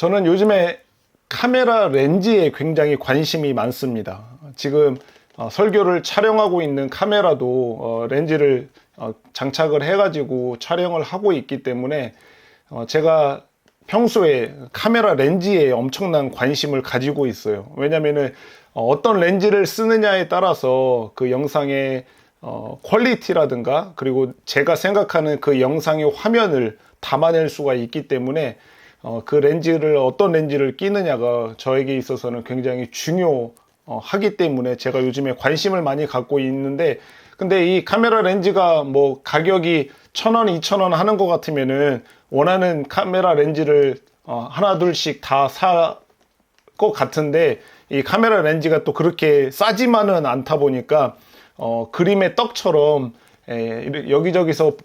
저는 요즘에 카메라 렌즈에 굉장히 관심이 많습니다. 지금 설교를 촬영하고 있는 카메라도 렌즈를 장착을 해가지고 촬영을 하고 있기 때문에 제가 평소에 카메라 렌즈에 엄청난 관심을 가지고 있어요. 왜냐면은 어떤 렌즈를 쓰느냐에 따라서 그 영상의 퀄리티라든가 그리고 제가 생각하는 그 영상의 화면을 담아낼 수가 있기 때문에 그 렌즈를 어떤 렌즈를 끼느냐가 저에게 있어서는 굉장히 중요하기 때문에 제가 요즘에 관심을 많이 갖고 있는데, 근데 이 카메라 렌즈가 뭐 가격이 1,000원, 2,000원 하는 것 같으면은 원하는 카메라 렌즈를 하나 둘씩 다 살 것 같은데, 이 카메라 렌즈가 또 그렇게 싸지만은 않다 보니까 그림의 떡처럼 여기저기서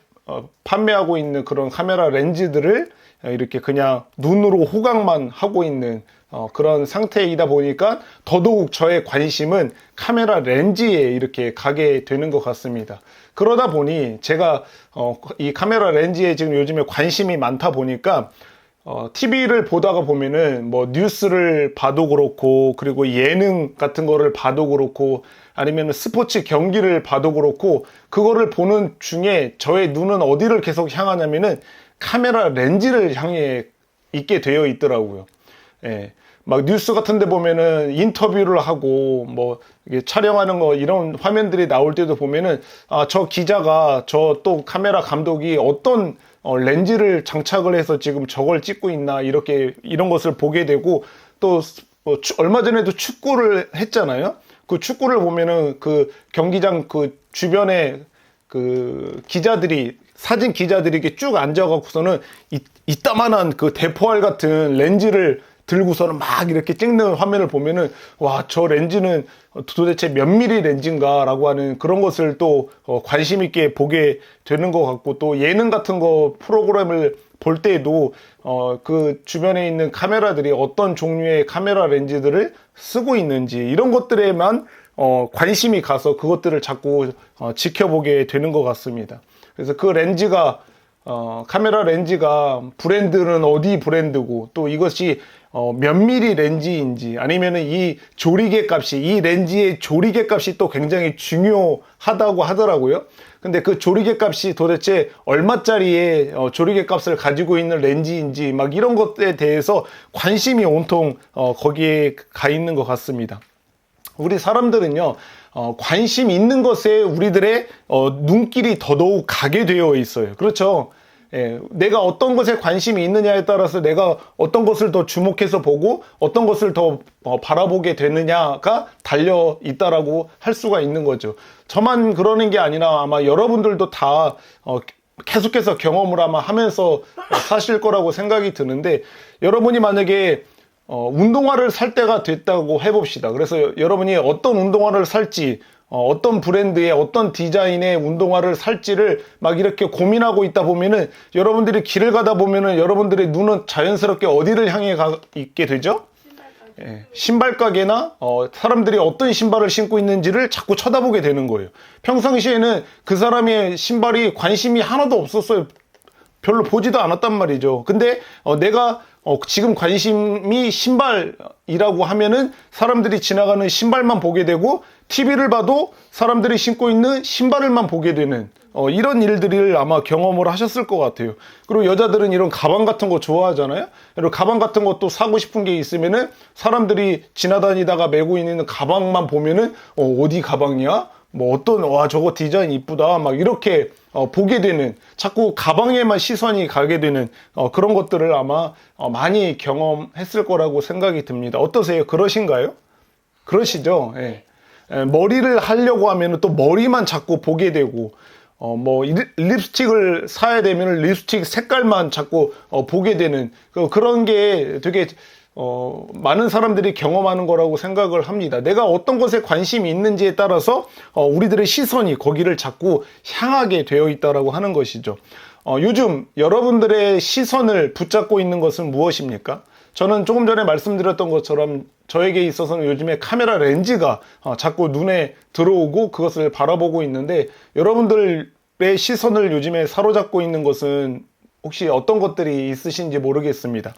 판매하고 있는 그런 카메라 렌즈들을 이렇게 그냥 눈으로 호강만 하고 있는 그런 상태이다 보니까 더더욱 저의 관심은 카메라 렌즈에 이렇게 가게 되는 것 같습니다. 그러다 보니 제가 이 카메라 렌즈에 지금 요즘에 관심이 많다 보니까 TV를 보다가 보면은 뭐 뉴스를 봐도 그렇고, 그리고 예능 같은 거를 봐도 그렇고, 아니면 스포츠 경기를 봐도 그렇고, 그거를 보는 중에 저의 눈은 어디를 계속 향하냐면은 카메라 렌즈를 향해 있게 되어 있더라고요. 예. 막 뉴스 같은 데 보면은 인터뷰를 하고 뭐 이게 촬영하는 거 이런 화면들이 나올 때도 보면은 저 기자가 저 또 카메라 감독이 어떤 렌즈를 장착을 해서 지금 저걸 찍고 있나 이렇게 이런 것을 보게 되고, 또 얼마 전에도 축구를 했잖아요. 그 축구를 보면은 그 경기장 그 주변에 그 기자들이 사진 기자들이 이렇게 쭉 앉아갖고서는 이따만한 그 대포알 같은 렌즈를 들고서는 막 이렇게 찍는 화면을 보면은 와, 저 렌즈는 도대체 몇 미리 렌즈인가 라고 하는 그런 것을 또 관심 있게 보게 되는 것 같고, 또 예능 같은 거 프로그램을 볼 때에도 그 주변에 있는 카메라들이 어떤 종류의 카메라 렌즈들을 쓰고 있는지 이런 것들에만 관심이 가서 그것들을 자꾸 지켜보게 되는 것 같습니다. 그래서 그 렌즈가 카메라 렌즈가 브랜드는 어디 브랜드고, 또 이것이 몇 미리 렌즈인지, 아니면은 이 조리개 값이, 이 렌즈의 조리개 값이 또 굉장히 중요하다고 하더라고요. 근데 그 조리개 값이 도대체 얼마짜리의 조리개 값을 가지고 있는 렌즈인지 막 이런 것에 대해서 관심이 온통 거기에 가 있는 것 같습니다. 우리 사람들은요, 관심 있는 것에 우리들의 눈길이 더더욱 가게 되어 있어요. 그렇죠? 예, 내가 어떤 것에 관심이 있느냐에 따라서 내가 어떤 것을 더 주목해서 보고 어떤 것을 더 바라보게 되느냐가 달려 있다라고 할 수가 있는 거죠. 저만 그러는 게 아니라 아마 여러분들도 다 계속해서 경험을 아마 하면서 사실 거라고 생각이 드는데, 여러분이 만약에 운동화를 살 때가 됐다고 해봅시다. 그래서 여러분이 어떤 운동화를 살지, 어떤 브랜드의 어떤 디자인의 운동화를 살지를 막 이렇게 고민하고 있다 보면은, 여러분들이 길을 가다 보면은 여러분들의 눈은 자연스럽게 어디를 향해 있게 되죠? 신발 가게나 사람들이 어떤 신발을 신고 있는지를 자꾸 쳐다보게 되는 거예요. 평상시에는 그 사람의 신발이 관심이 하나도 없었어요. 별로 보지도 않았단 말이죠. 근데 내가 지금 관심이 신발이라고 하면은 사람들이 지나가는 신발만 보게 되고, TV를 봐도 사람들이 신고 있는 신발을만 보게 되는 이런 일들을 아마 경험을 하셨을 것 같아요. 그리고 여자들은 이런 가방 같은 거 좋아하잖아요. 그리고 가방 같은 것도 사고 싶은 게 있으면은 사람들이 지나다니다가 메고 있는 가방만 보면은 어디 가방이야? 뭐 어떤, 와, 저거 디자인 이쁘다 막 이렇게 보게 되는, 자꾸 가방에만 시선이 가게 되는 그런 것들을 아마 많이 경험했을 거라고 생각이 듭니다. 어떠세요? 그러신가요? 그러시죠? 예. 머리를 하려고 하면 또 머리만 자꾸 보게 되고, 뭐 립스틱을 사야 되면 립스틱 색깔만 자꾸 보게 되는 그런 게 되게 많은 사람들이 경험하는 거라고 생각을 합니다. 내가 어떤 것에 관심이 있는지에 따라서 우리들의 시선이 거기를 자꾸 향하게 되어 있다라고 하는 것이죠. 요즘 여러분들의 시선을 붙잡고 있는 것은 무엇입니까? 저는 조금 전에 말씀드렸던 것처럼 저에게 있어서는 요즘에 카메라 렌즈가 자꾸 눈에 들어오고 그것을 바라보고 있는데, 여러분들의 시선을 요즘에 사로잡고 있는 것은 혹시 어떤 것들이 있으신지 모르겠습니다.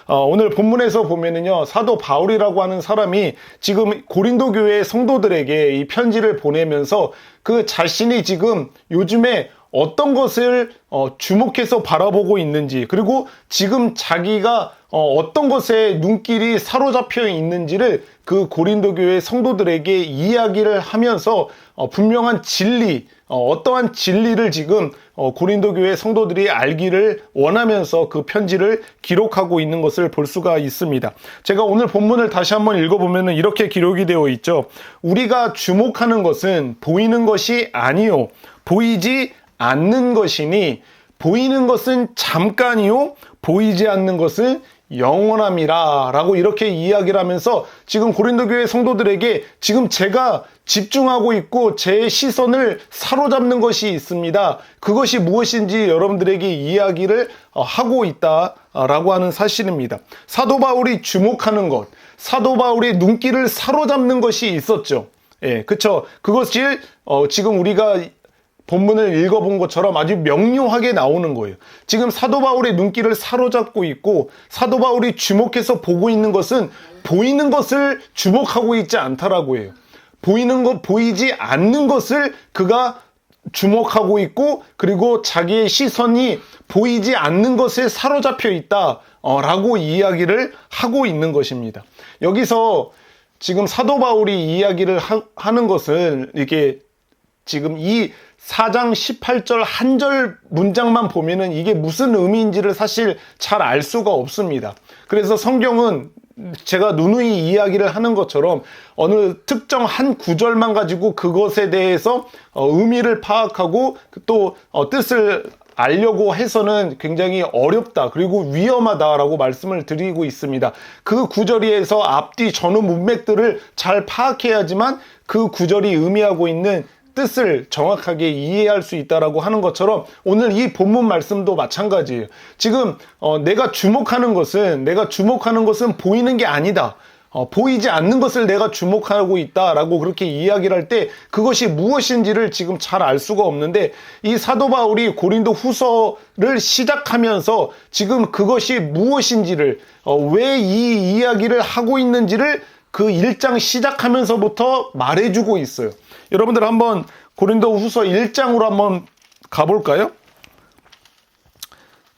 오늘 본문에서 보면은요, 사도 바울이라고 하는 사람이 지금 고린도 교회 성도들에게 이 편지를 보내면서 그 자신이 지금 요즘에 어떤 것을 주목해서 바라보고 있는지, 그리고 지금 자기가 어떤 것에 눈길이 사로잡혀 있는지를 그 고린도 교회 성도들에게 이야기를 하면서 분명한 진리, 어떠한 진리를 지금 고린도 교회 성도들이 알기를 원하면서 그 편지를 기록하고 있는 것을 볼 수가 있습니다. 제가 오늘 본문을 다시 한번 읽어보면 이렇게 기록이 되어 있죠. 우리가 주목하는 것은 보이는 것이 아니요 보이지 않는 것이니 보이는 것은 잠깐이요 보이지 않는 것은 영원함이라 라고 이렇게 이야기를 하면서 지금 고린도 교회 성도들에게 지금 제가 집중하고 있고 제 시선을 사로잡는 것이 있습니다. 그것이 무엇인지 여러분들에게 이야기를 하고 있다라고 하는 사실입니다. 사도 바울이 주목하는 것, 사도 바울의 눈길을 사로잡는 것이 있었죠. 예, 그쵸. 그것이 지금 우리가 본문을 읽어본 것처럼 아주 명료하게 나오는 거예요. 지금 사도 바울의 눈길을 사로잡고 있고 사도 바울이 주목해서 보고 있는 것은 보이는 것을 주목하고 있지 않다라고 해요. 보이지 않는 것을 그가 주목하고 있고 그리고 자기의 시선이 보이지 않는 것에 사로잡혀 있다라고 이야기를 하고 있는 것입니다. 여기서 지금 사도 바울이 이야기를 하는 것은 이게 지금 이 4장 18절 한 절 문장만 보면은 이게 무슨 의미인지를 사실 잘 알 수가 없습니다. 그래서 성경은 제가 누누이 이야기를 하는 것처럼 어느 특정 한 구절만 가지고 그것에 대해서 의미를 파악하고 또 뜻을 알려고 해서는 굉장히 어렵다 그리고 위험하다라고 말씀을 드리고 있습니다. 그 구절에서 앞뒤 전후 문맥들을 잘 파악해야지만 그 구절이 의미하고 있는 뜻을 정확하게 이해할 수 있다라고 하는 것처럼 오늘 이 본문 말씀도 마찬가지예요. 지금 내가 주목하는 것은 보이는 게 아니다. 보이지 않는 것을 내가 주목하고 있다라고 그렇게 이야기를 할 때 그것이 무엇인지를 지금 잘 알 수가 없는데 이 사도 바울이 고린도 후서를 시작하면서 지금 그것이 무엇인지를 왜 이 이야기를 하고 있는지를 그 1장 시작하면서부터 말해주고 있어요. 여러분들 한번 고린도 후서 1장으로 한번 가볼까요?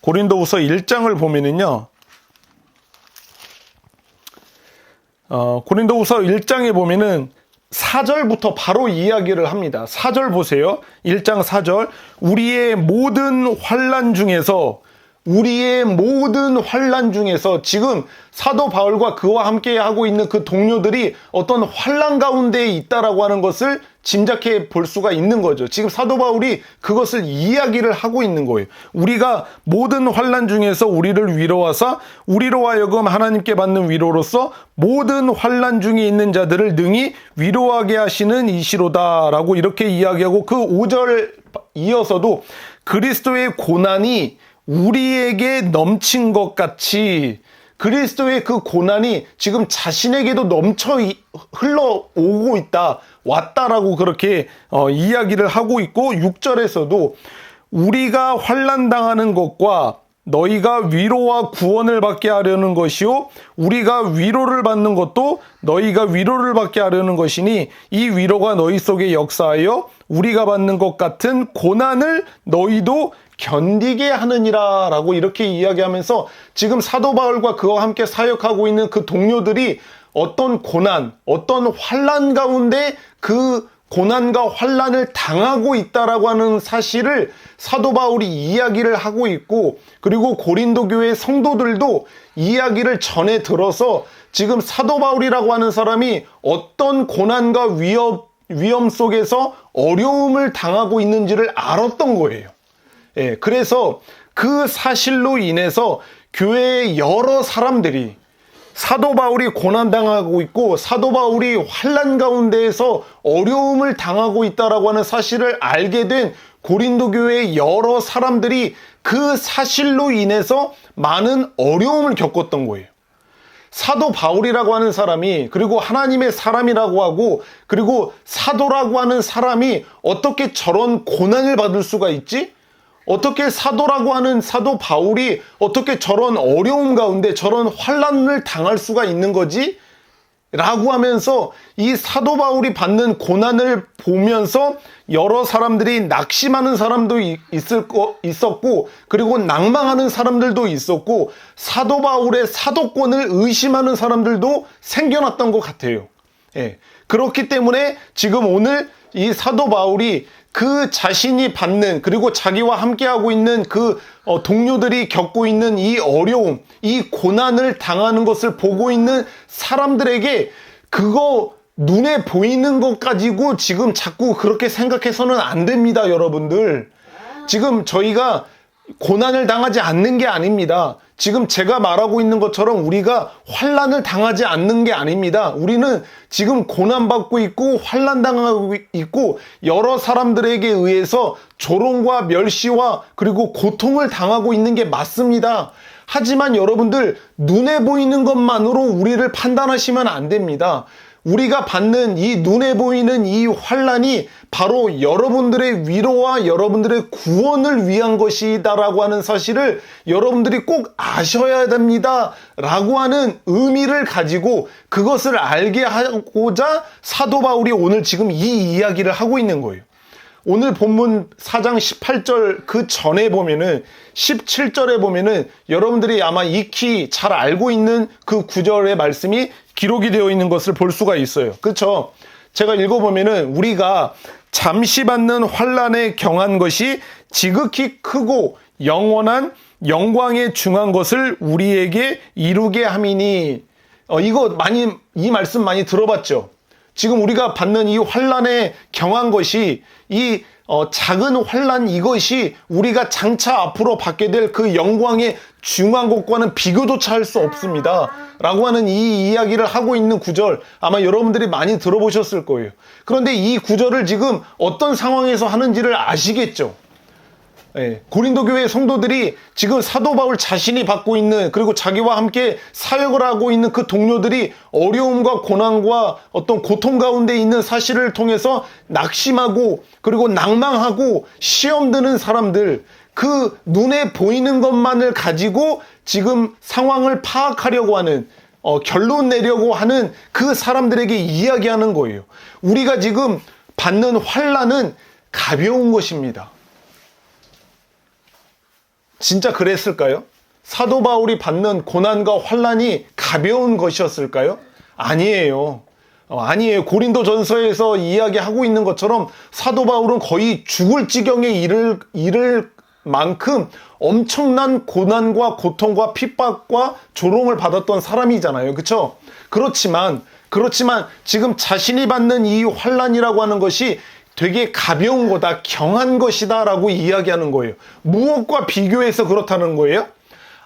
고린도 후서 1장을 보면은요, 고린도 후서 1장에 보면은 4절부터 바로 이야기를 합니다. 4절 보세요. 1장 4절. 우리의 모든 환난 중에서 지금 사도 바울과 그와 함께 하고 있는 그 동료들이 어떤 환난 가운데에 있다라고 하는 것을 짐작해 볼 수가 있는 거죠. 지금 사도 바울이 그것을 이야기를 하고 있는 거예요. 우리가 모든 환난 중에서 우리를 위로하사 우리로 하여금 하나님께 받는 위로로서 모든 환난 중에 있는 자들을 능히 위로하게 하시는 이시로다라고 이렇게 이야기하고 그 5절 이어서도 그리스도의 고난이 우리에게 넘친 것 같이 그리스도의 그 고난이 지금 자신에게도 넘쳐 흘러오고 있다, 왔다라고 그렇게 이야기를 하고 있고 6절에서도 우리가 환난당하는 것과 너희가 위로와 구원을 받게 하려는 것이요 우리가 위로를 받는 것도 너희가 위로를 받게 하려는 것이니 이 위로가 너희 속에 역사하여 우리가 받는 것 같은 고난을 너희도 견디게 하느니라 라고 이렇게 이야기하면서 지금 사도 바울과 그와 함께 사역하고 있는 그 동료들이 어떤 고난, 어떤 환난 가운데 그 고난과 환난을 당하고 있다라고 하는 사실을 사도 바울이 이야기를 하고 있고 그리고 고린도 교회 성도들도 이야기를 전해 들어서 지금 사도 바울이라고 하는 사람이 어떤 고난과 위험 속에서 어려움을 당하고 있는지를 알았던 거예요. 예, 그래서 그 사실로 인해서 교회의 여러 사람들이 사도 바울이 고난당하고 있고 사도 바울이 환난 가운데에서 어려움을 당하고 있다라고 하는 사실을 알게 된 고린도 교회의 여러 사람들이 그 사실로 인해서 많은 어려움을 겪었던 거예요. 사도 바울이라고 하는 사람이 그리고 하나님의 사람이라고 하고 그리고 사도라고 하는 사람이 어떻게 저런 고난을 받을 수가 있지? 어떻게 사도라고 하는 사도 바울이 어떻게 저런 어려움 가운데 저런 환난을 당할 수가 있는 거지? 라고 하면서 이 사도 바울이 받는 고난을 보면서 여러 사람들이 낙심하는 사람도 있었고, 그리고 낭망하는 사람들도 있었고, 사도 바울의 사도권을 의심하는 사람들도 생겨났던 것 같아요. 예. 그렇기 때문에 지금 오늘 이 사도 바울이 그 자신이 받는, 그리고 자기와 함께하고 있는 그 동료들이 겪고 있는 이 어려움, 이 고난을 당하는 것을 보고 있는 사람들에게 그거 눈에 보이는 것 가지고 지금 자꾸 그렇게 생각해서는 안 됩니다, 여러분들. 지금 저희가 고난을 당하지 않는 게 아닙니다. 지금 제가 말하고 있는 것처럼 우리가 환난을 당하지 않는 게 아닙니다. 우리는 지금 고난받고 있고 환난당하고 있고 여러 사람들에게 의해서 조롱과 멸시와 그리고 고통을 당하고 있는 게 맞습니다. 하지만 여러분들, 눈에 보이는 것만으로 우리를 판단하시면 안 됩니다. 우리가 받는 이 눈에 보이는 이 환난이 바로 여러분들의 위로와 여러분들의 구원을 위한 것이다라고 하는 사실을 여러분들이 꼭 아셔야 됩니다 라고 하는 의미를 가지고 그것을 알게 하고자 사도 바울이 오늘 지금 이 이야기를 하고 있는 거예요. 오늘 본문 4장 18절 그 전에 보면은 17절에 보면은 여러분들이 아마 익히 잘 알고 있는 그 구절의 말씀이 기록이 되어 있는 것을 볼 수가 있어요. 그렇죠? 제가 읽어보면은 우리가 잠시 받는 환난에 경한 것이 지극히 크고 영원한 영광에 중한 것을 우리에게 이루게 함이니. 이 말씀 많이 들어봤죠? 지금 우리가 받는 이 환난에 경한 것이 이 작은 환난 이것이 우리가 장차 앞으로 받게 될 그 영광의 중한 것과는 비교조차 할 수 없습니다 라고 하는 이 이야기를 하고 있는 구절, 아마 여러분들이 많이 들어보셨을 거예요. 그런데 이 구절을 지금 어떤 상황에서 하는지를 아시겠죠? 예, 고린도 교회 성도들이 지금 사도 바울 자신이 받고 있는, 그리고 자기와 함께 사역을 하고 있는 그 동료들이 어려움과 고난과 어떤 고통 가운데 있는 사실을 통해서 낙심하고 그리고 낭망하고 시험 드는 사람들, 그 눈에 보이는 것만을 가지고 지금 상황을 파악하려고 하는, 결론 내려고 하는 그 사람들에게 이야기하는 거예요. 우리가 지금 받는 환난은 가벼운 것입니다. 진짜 그랬을까요? 사도 바울이 받는 고난과 환난이 가벼운 것이었을까요? 아니에요. 아니에요. 고린도전서에서 이야기하고 있는 것처럼 사도 바울은 거의 죽을 지경에 이를 만큼 엄청난 고난과 고통과 핍박과 조롱을 받았던 사람이잖아요. 그렇죠? 그렇지만 지금 자신이 받는 이 환난이라고 하는 것이 되게 가벼운 거다, 경한 것이다 라고 이야기하는 거예요. 무엇과 비교해서 그렇다는 거예요?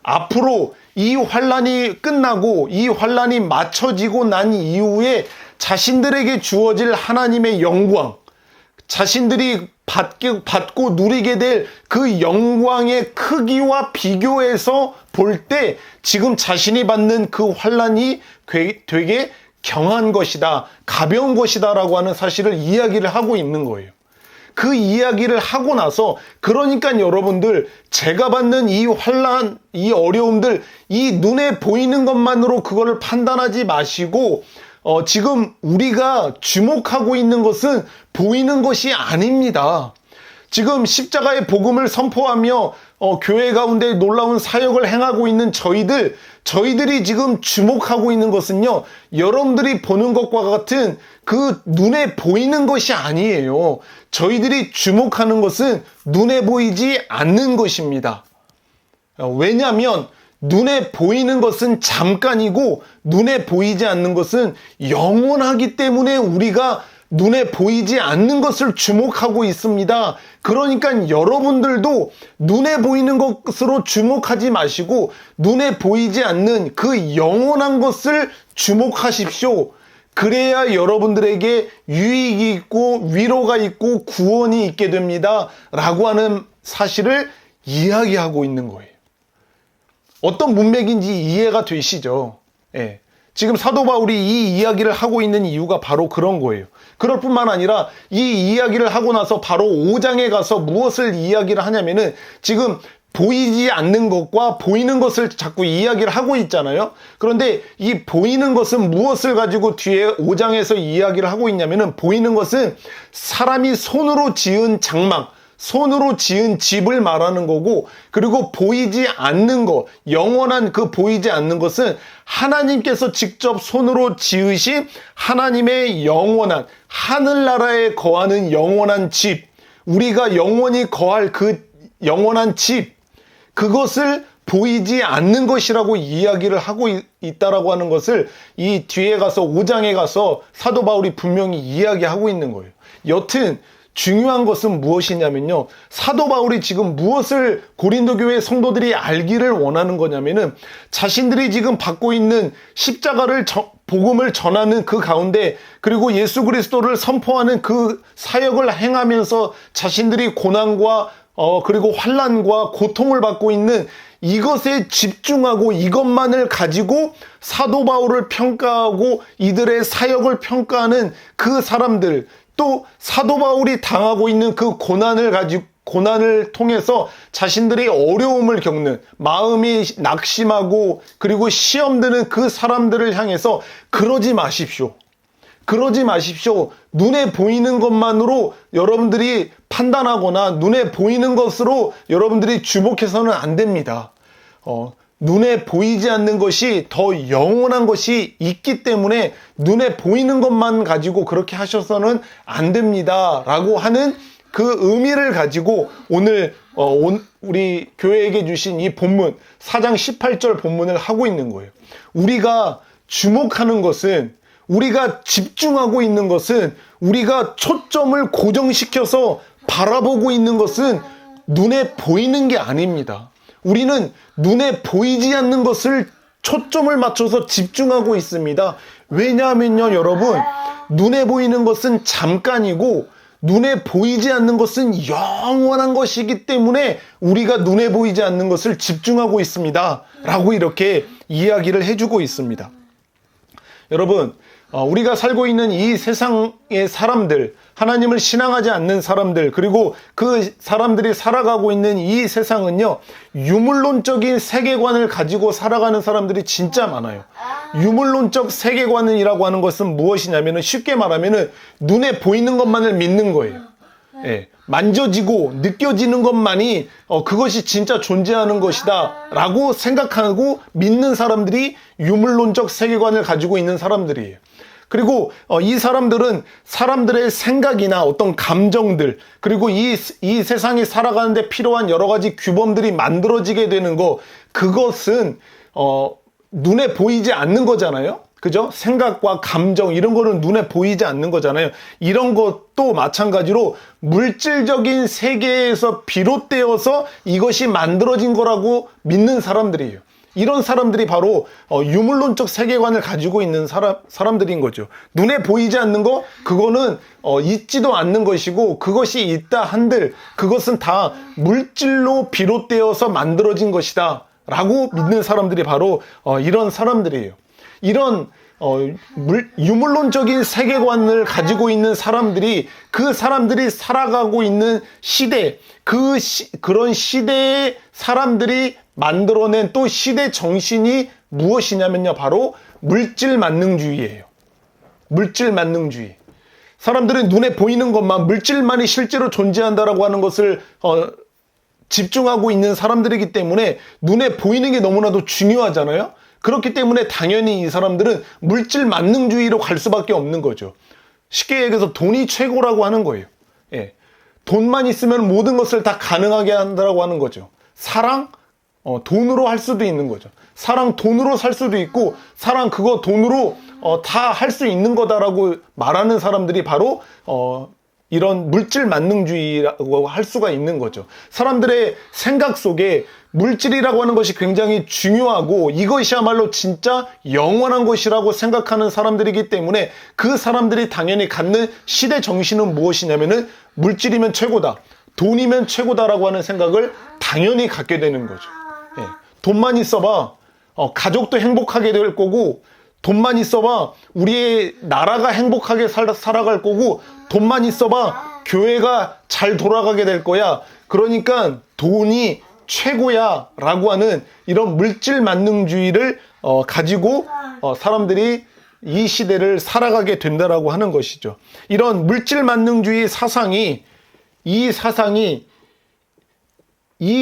앞으로 이 환난이 끝나고 이 환난이 맞춰지고 난 이후에 자신들에게 주어질 하나님의 영광, 자신들이 받고 누리게 될 그 영광의 크기와 비교해서 볼 때 지금 자신이 받는 그 환난이 되게 경한 것이다, 가벼운 것이다 라고 하는 사실을 이야기를 하고 있는 거예요. 그 이야기를 하고 나서, 그러니까 여러분들, 제가 받는 이 환난, 이 어려움들, 이 눈에 보이는 것만으로 그거를 판단하지 마시고 지금 우리가 주목하고 있는 것은 보이는 것이 아닙니다. 지금 십자가의 복음을 선포하며 교회 가운데 놀라운 사역을 행하고 있는 저희들이 지금 주목하고 있는 것은요, 여러분들이 보는 것과 같은 그 눈에 보이는 것이 아니에요. 저희들이 주목하는 것은 눈에 보이지 않는 것입니다. 왜냐하면 눈에 보이는 것은 잠깐이고 눈에 보이지 않는 것은 영원하기 때문에 우리가 눈에 보이지 않는 것을 주목하고 있습니다. 그러니까 여러분들도 눈에 보이는 것으로 주목하지 마시고 눈에 보이지 않는 그 영원한 것을 주목하십시오. 그래야 여러분들에게 유익이 있고 위로가 있고 구원이 있게 됩니다 라고 하는 사실을 이야기하고 있는 거예요. 어떤 문맥인지 이해가 되시죠? 예. 지금 사도 바울이 이 이야기를 하고 있는 이유가 바로 그런 거예요. 그럴 뿐만 아니라 이 이야기를 하고 나서 바로 5장에 가서 무엇을 이야기를 하냐면은 지금 보이지 않는 것과 보이는 것을 자꾸 이야기를 하고 있잖아요. 그런데 이 보이는 것은 무엇을 가지고 뒤에 5장에서 이야기를 하고 있냐면은, 보이는 것은 사람이 손으로 지은 장막, 손으로 지은 집을 말하는 거고, 그리고 보이지 않는 것, 영원한 그 보이지 않는 것은 하나님께서 직접 손으로 지으신 하나님의 영원한 하늘나라에 거하는 영원한 집, 우리가 영원히 거할 그 영원한 집, 그것을 보이지 않는 것이라고 이야기를 하고 있다라고 하는 것을 이 뒤에 가서 5장에 가서 사도 바울이 분명히 이야기하고 있는 거예요. 여튼 중요한 것은 무엇이냐면요, 사도 바울이 지금 무엇을 고린도 교회 성도들이 알기를 원하는 거냐면은, 자신들이 지금 받고 있는 십자가를 복음을 전하는 그 가운데, 그리고 예수 그리스도를 선포하는 그 사역을 행하면서 자신들이 고난과 그리고 환난과 고통을 받고 있는 이것에 집중하고 이것만을 가지고 사도 바울을 평가하고 이들의 사역을 평가하는 그 사람들, 또 사도 바울이 당하고 있는 그 고난을 통해서 자신들이 어려움을 겪는, 마음이 낙심하고 그리고 시험드는 그 사람들을 향해서 그러지 마십시오. 그러지 마십시오. 눈에 보이는 것만으로 여러분들이 판단하거나 눈에 보이는 것으로 여러분들이 주목해서는 안 됩니다. 눈에 보이지 않는 것이 더 영원한 것이 있기 때문에 눈에 보이는 것만 가지고 그렇게 하셔서는 안 됩니다. 라고 하는 그 의미를 가지고 오늘 우리 교회에게 주신 이 본문 4장 18절 본문을 하고 있는 거예요. 우리가 주목하는 것은, 우리가 집중하고 있는 것은, 우리가 초점을 고정시켜서 바라보고 있는 것은 눈에 보이는 게 아닙니다. 우리는 눈에 보이지 않는 것을 초점을 맞춰서 집중하고 있습니다. 왜냐하면요, 여러분, 눈에 보이는 것은 잠깐이고 눈에 보이지 않는 것은 영원한 것이기 때문에 우리가 눈에 보이지 않는 것을 집중하고 있습니다. 라고 이렇게 이야기를 해주고 있습니다. 여러분, 우리가 살고 있는 이 세상의 사람들, 하나님을 신앙하지 않는 사람들, 그리고 그 사람들이 살아가고 있는 이 세상은요, 유물론적인 세계관을 가지고 살아가는 사람들이 진짜 많아요. 유물론적 세계관이라고 하는 것은 무엇이냐면, 쉽게 말하면 눈에 보이는 것만을 믿는 거예요. 예, 만져지고 느껴지는 것만이 그것이 진짜 존재하는 것이다 라고 생각하고 믿는 사람들이 유물론적 세계관을 가지고 있는 사람들이에요. 그리고 이 사람들은 사람들의 생각이나 어떤 감정들, 그리고 이 세상이 살아가는데 필요한 여러 가지 규범들이 만들어지게 되는 거, 그것은 눈에 보이지 않는 거잖아요. 그죠? 생각과 감정, 이런 거는 눈에 보이지 않는 거잖아요. 이런 것도 마찬가지로 물질적인 세계에서 비롯되어서 이것이 만들어진 거라고 믿는 사람들이에요. 이런 사람들이 바로 유물론적 세계관을 가지고 있는 사람들인 거죠. 눈에 보이지 않는 거, 그거는 있지도 않는 것이고, 그것이 있다 한들 그것은 다 물질로 비롯되어서 만들어진 것이다 라고 믿는 사람들이 바로 이런 사람들이에요. 이런 유물론적인 세계관을 가지고 있는 사람들이, 그 사람들이 살아가고 있는 시대, 그런 시대의 사람들이 만들어낸 또 시대 정신이 무엇이냐면요, 바로 물질 만능주의예요. 물질 만능주의. 사람들은 눈에 보이는 것만, 물질만이 실제로 존재한다라고 하는 것을 집중하고 있는 사람들이기 때문에 눈에 보이는 게 너무나도 중요하잖아요. 그렇기 때문에 당연히 이 사람들은 물질 만능주의로 갈 수밖에 없는 거죠. 쉽게 얘기해서 돈이 최고라고 하는 거예요. 예. 돈만 있으면 모든 것을 다 가능하게 한다라고 하는 거죠. 사랑? 돈으로 할 수도 있는 거죠. 사랑 돈으로 살 수도 있고, 사랑 그거 돈으로 다 할 수 있는 거다라고 말하는 사람들이 바로 이런 물질 만능주의라고 할 수가 있는 거죠. 사람들의 생각 속에 물질이라고 하는 것이 굉장히 중요하고 이것이야말로 진짜 영원한 것이라고 생각하는 사람들이기 때문에 그 사람들이 당연히 갖는 시대 정신은 무엇이냐면은 물질이면 최고다, 돈이면 최고다라고 하는 생각을 당연히 갖게 되는 거죠. 예. 돈만 있어봐 가족도 행복하게 될 거고, 돈만 있어봐 우리의 나라가 행복하게 살아갈 거고, 돈만 있어봐 교회가 잘 돌아가게 될 거야. 그러니까 돈이 최고야 라고 하는 이런 물질 만능주의를 가지고 사람들이 이 시대를 살아가게 된다라고 하는 것이죠. 이런 물질 만능주의 사상이, 이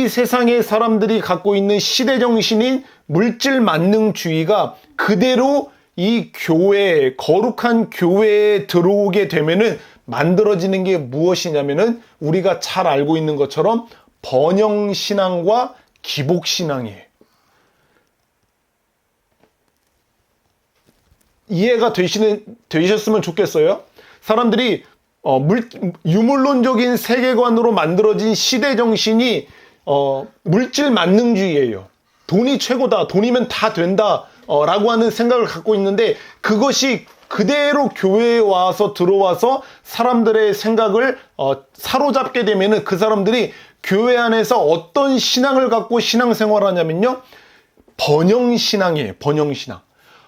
세상의 사람들이 갖고 있는 시대 정신인 물질 만능주의가 그대로 이 교회, 거룩한 교회에 들어오게 되면은 만들어지는 게 무엇이냐면은 우리가 잘 알고 있는 것처럼 번영신앙과 기복신앙이에요. 이해가 되셨으면 좋겠어요. 사람들이 유물론적인 세계관으로 만들어진 시대 정신이 물질 만능주의예요. 돈이 최고다, 돈이면 다 된다 라고 하는 생각을 갖고 있는데, 그것이 그대로 교회에 들어와서 사람들의 생각을 사로잡게 되면은 그 사람들이 교회 안에서 어떤 신앙을 갖고 신앙생활을 하냐면요, 번영신앙이에요. 번영신앙.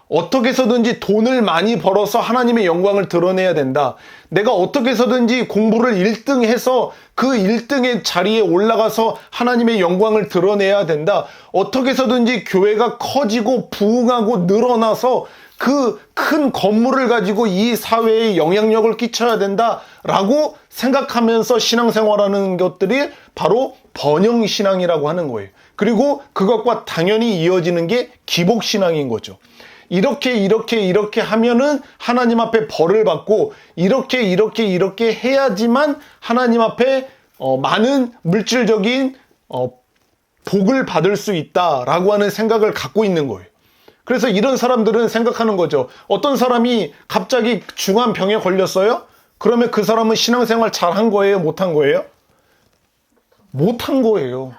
어떻게 해서든지 돈을 많이 벌어서 하나님의 영광을 드러내야 된다. 내가 어떻게 해서든지 공부를 1등 해서 그 1등의 자리에 올라가서 하나님의 영광을 드러내야 된다. 어떻게 해서든지 교회가 커지고 부흥하고 늘어나서 그 큰 건물을 가지고 이 사회에 영향력을 끼쳐야 된다라고 생각하면서 신앙생활하는 것들이 바로 번영신앙이라고 하는 거예요. 그리고 그것과 당연히 이어지는 게 기복신앙인 거죠. 이렇게 하면은 하나님 앞에 벌을 받고, 이렇게 해야지만 하나님 앞에 많은 물질적인 복을 받을 수 있다라고 하는 생각을 갖고 있는 거예요. 그래서 이런 사람들은 생각하는 거죠. 어떤 사람이 갑자기 중한 병에 걸렸어요? 그러면 그 사람은 신앙생활 잘한 거예요? 못한 거예요? 못한 거예요.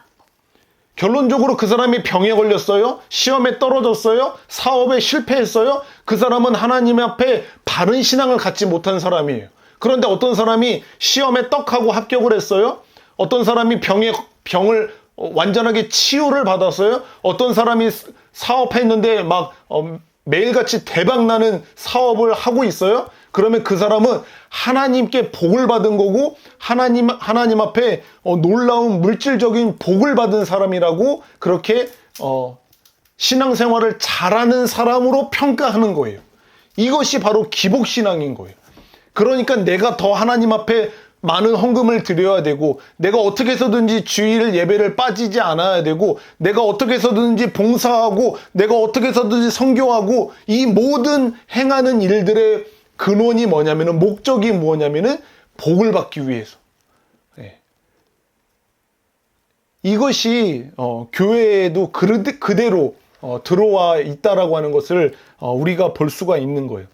결론적으로 그 사람이 병에 걸렸어요? 시험에 떨어졌어요? 사업에 실패했어요? 그 사람은 하나님 앞에 바른 신앙을 갖지 못한 사람이에요. 그런데 어떤 사람이 시험에 떡하고 합격을 했어요? 어떤 사람이 병을 완전하게 치유를 받았어요? 어떤 사람이 사업했는데 막 매일같이 대박나는 사업을 하고 있어요? 그러면 그 사람은 하나님께 복을 받은 거고, 하나님 앞에 놀라운 물질적인 복을 받은 사람이라고 그렇게 신앙생활을 잘하는 사람으로 평가하는 거예요. 이것이 바로 기복신앙인 거예요. 그러니까 내가 더 하나님 앞에 많은 헌금을 드려야 되고, 내가 어떻게 해서든지 주일 예배를 빠지지 않아야 되고, 내가 어떻게 해서든지 봉사하고, 내가 어떻게 해서든지 선교하고, 이 모든 행하는 일들의 근원이 뭐냐면은, 목적이 뭐냐면은 복을 받기 위해서. 네. 이것이 교회에도 그대로 들어와 있다라고 하는 것을 우리가 볼 수가 있는 거예요.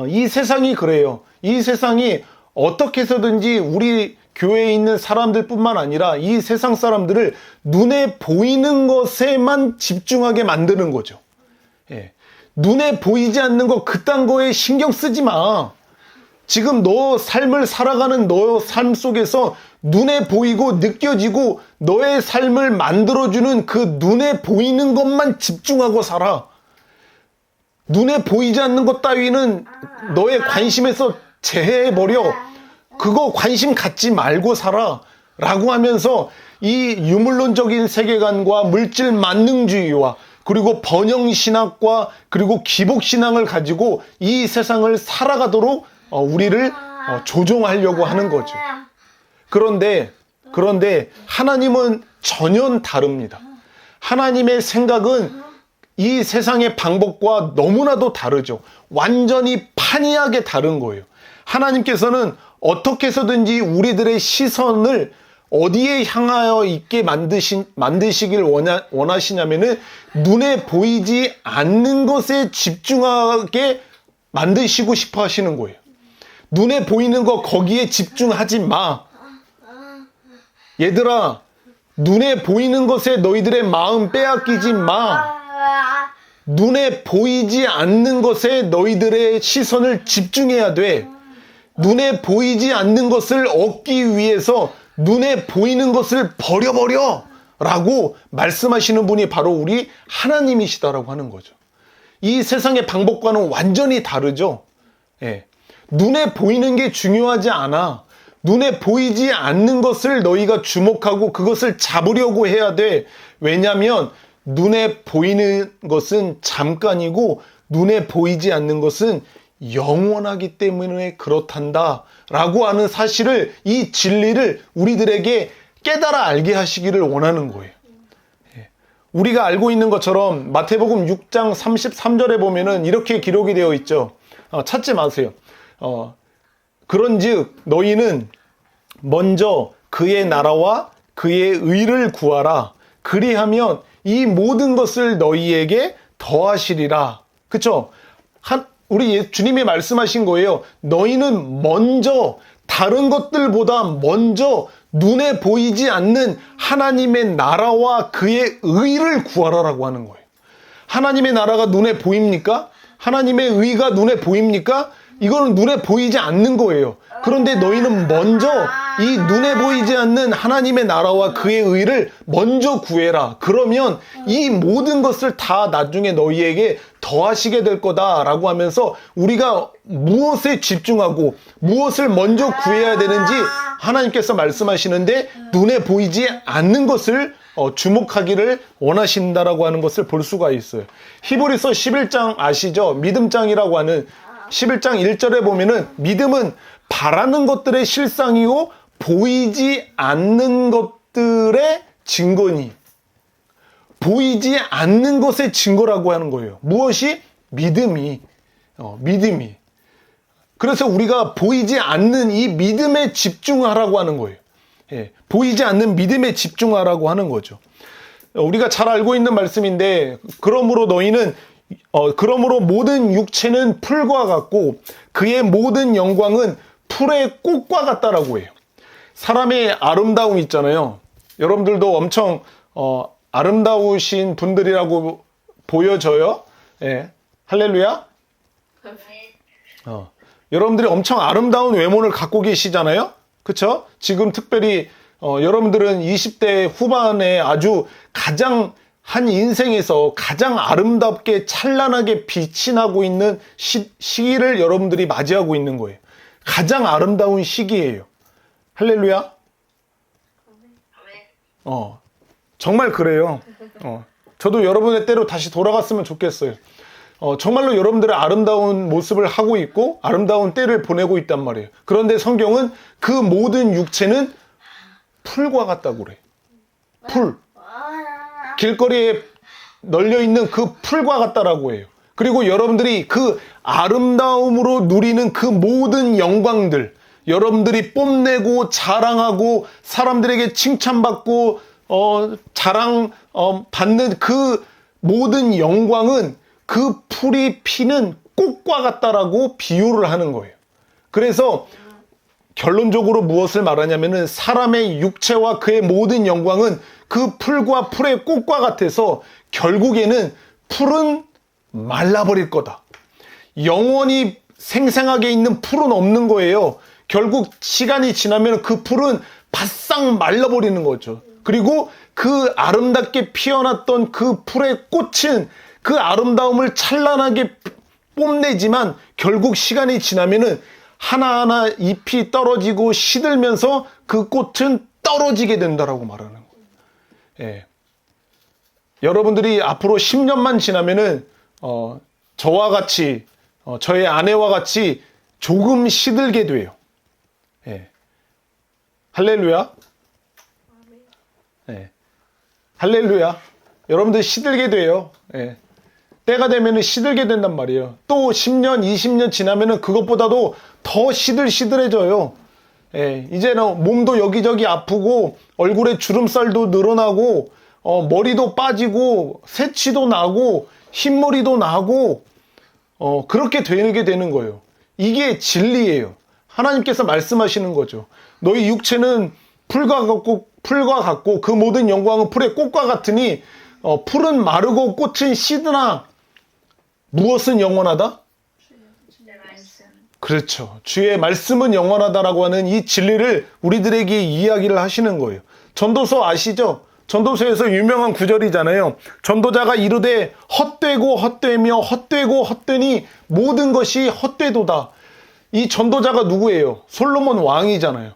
이 세상이 그래요. 이 세상이 어떻게 해서든지 우리 교회에 있는 사람들뿐만 아니라 이 세상 사람들을 눈에 보이는 것에만 집중하게 만드는 거죠. 예. 눈에 보이지 않는 거, 그딴 거에 신경 쓰지 마. 지금 너 삶을 살아가는 너 삶 속에서 눈에 보이고 느껴지고 너의 삶을 만들어주는 그 눈에 보이는 것만 집중하고 살아. 눈에 보이지 않는 것 따위는 너의 관심에서 제해버려. 그거 관심 갖지 말고 살아 라고 하면서 이 유물론적인 세계관과 물질 만능주의와 그리고 번영신학과 그리고 기복신앙을 가지고 이 세상을 살아가도록 우리를 조종하려고 하는 거죠. 그런데 하나님은 전혀 다릅니다. 하나님의 생각은 이 세상의 방법과 너무나도 다르죠. 완전히 판이하게 다른 거예요. 하나님께서는 어떻게 해서든지 우리들의 시선을 어디에 향하여 있게 만드시길 원하시냐면은 눈에 보이지 않는 것에 집중하게 만드시고 싶어 하시는 거예요. 눈에 보이는 거 거기에 집중하지 마. 얘들아, 눈에 보이는 것에 너희들의 마음 빼앗기지 마. 눈에 보이지 않는 것에 너희들의 시선을 집중해야 돼. 눈에 보이지 않는 것을 얻기 위해서 눈에 보이는 것을 버려버려 라고 말씀하시는 분이 바로 우리 하나님이시다라고 하는 거죠. 이 세상의 방법과는 완전히 다르죠. 예. 눈에 보이는 게 중요하지 않아. 눈에 보이지 않는 것을 너희가 주목하고 그것을 잡으려고 해야 돼. 왜냐하면 눈에 보이는 것은 잠깐이고 눈에 보이지 않는 것은 영원하기 때문에 그렇단다 라고 하는 사실을, 이 진리를 우리들에게 깨달아 알게 하시기를 원하는 거예요. 우리가 알고 있는 것처럼 마태복음 6장 33절에 보면은 이렇게 기록이 되어 있죠. 찾지 마세요. 그런즉 너희는 먼저 그의 나라와 그의 의를 구하라. 그리하면 이 모든 것을 너희에게 더하시리라. 그쵸? 우리 주님이 말씀하신 거예요. 너희는 먼저, 다른 것들보다 먼저 눈에 보이지 않는 하나님의 나라와 그의 의를 구하라라고 하는 거예요. 하나님의 나라가 눈에 보입니까? 하나님의 의가 눈에 보입니까? 이거는 눈에 보이지 않는 거예요. 그런데 너희는 먼저 이 눈에 보이지 않는 하나님의 나라와 그의 의를 먼저 구해라. 그러면 이 모든 것을 다 나중에 너희에게 더하시게 될 거다라고 하면서 우리가 무엇에 집중하고 무엇을 먼저 구해야 되는지 하나님께서 말씀하시는데, 눈에 보이지 않는 것을 주목하기를 원하신다라고 하는 것을 볼 수가 있어요. 히브리서 11장 아시죠? 믿음장이라고 하는 11장 1절에 보면은 믿음은 바라는 것들의 실상이요 보이지 않는 것들의 증거니. 보이지 않는 것의 증거라고 하는 거예요. 무엇이? 믿음이. 믿음이. 그래서 우리가 보이지 않는 이 믿음에 집중하라고 하는 거예요. 예, 보이지 않는 믿음에 집중하라고 하는 거죠. 우리가 잘 알고 있는 말씀인데, 그러므로 너희는 그러므로 모든 육체는 풀과 같고 그의 모든 영광은 풀의 꽃과 같다라고 해요. 사람의 아름다움 있잖아요. 여러분들도 엄청 아름다우신 분들이라고 보여져요. 예. 할렐루야. 여러분들이 엄청 아름다운 외모를 갖고 계시잖아요. 그쵸? 지금 특별히 여러분들은 20대 후반에 아주 가장 한 인생에서 가장 아름답게 찬란하게 빛이 나고 있는 시기를 여러분들이 맞이하고 있는 거예요. 가장 아름다운 시기예요. 할렐루야. 정말 그래요. 저도 여러분의 때로 다시 돌아갔으면 좋겠어요. 정말로 여러분들의 아름다운 모습을 하고 있고 아름다운 때를 보내고 있단 말이에요. 그런데 성경은 그 모든 육체는 풀과 같다고 그래. 풀. 길거리에 널려있는 그 풀과 같다라고 해요. 그리고 여러분들이 그 아름다움으로 누리는 그 모든 영광들, 여러분들이 뽐내고 자랑하고 사람들에게 칭찬받고 받는 그 모든 영광은 그 풀이 피는 꽃과 같다라고 비유를 하는 거예요. 그래서 결론적으로 무엇을 말하냐면은 사람의 육체와 그의 모든 영광은 그 풀과 풀의 꽃과 같아서 결국에는 풀은 말라버릴 거다. 영원히 생생하게 있는 풀은 없는 거예요. 결국 시간이 지나면 그 풀은 바싹 말라버리는 거죠. 그리고 그 아름답게 피어났던 그 풀의 꽃은 그 아름다움을 찬란하게 뽐내지만 결국 시간이 지나면은 하나하나 잎이 떨어지고 시들면서 그 꽃은 떨어지게 된다라고 말하는 거예요. 예. 여러분들이 앞으로 10년만 지나면은 저와 같이 저의 아내와 같이 조금 시들게 돼요. 예. 할렐루야. 예. 할렐루야. 여러분들 시들게 돼요. 예. 때가 되면은 시들게 된단 말이에요. 또 10년, 20년 지나면은 그것보다도 더 시들시들해져요. 예, 이제는 몸도 여기저기 아프고 얼굴에 주름살도 늘어나고 머리도 빠지고 새치도 나고 흰머리도 나고 그렇게 되게 되는 거예요. 이게 진리예요. 하나님께서 말씀하시는 거죠. 너희 육체는 풀과 같고 그 모든 영광은 풀의 꽃과 같으니 풀은 마르고 꽃은 시드나 무엇은 영원하다? 그렇죠. 주의 말씀은 영원하다라고 하는 이 진리를 우리들에게 이야기를 하시는 거예요. 전도서 아시죠? 전도서에서 유명한 구절이잖아요. 전도자가 이르되 헛되고 헛되며 헛되고 헛되니 모든 것이 헛되도다. 이 전도자가 누구예요? 솔로몬 왕이잖아요.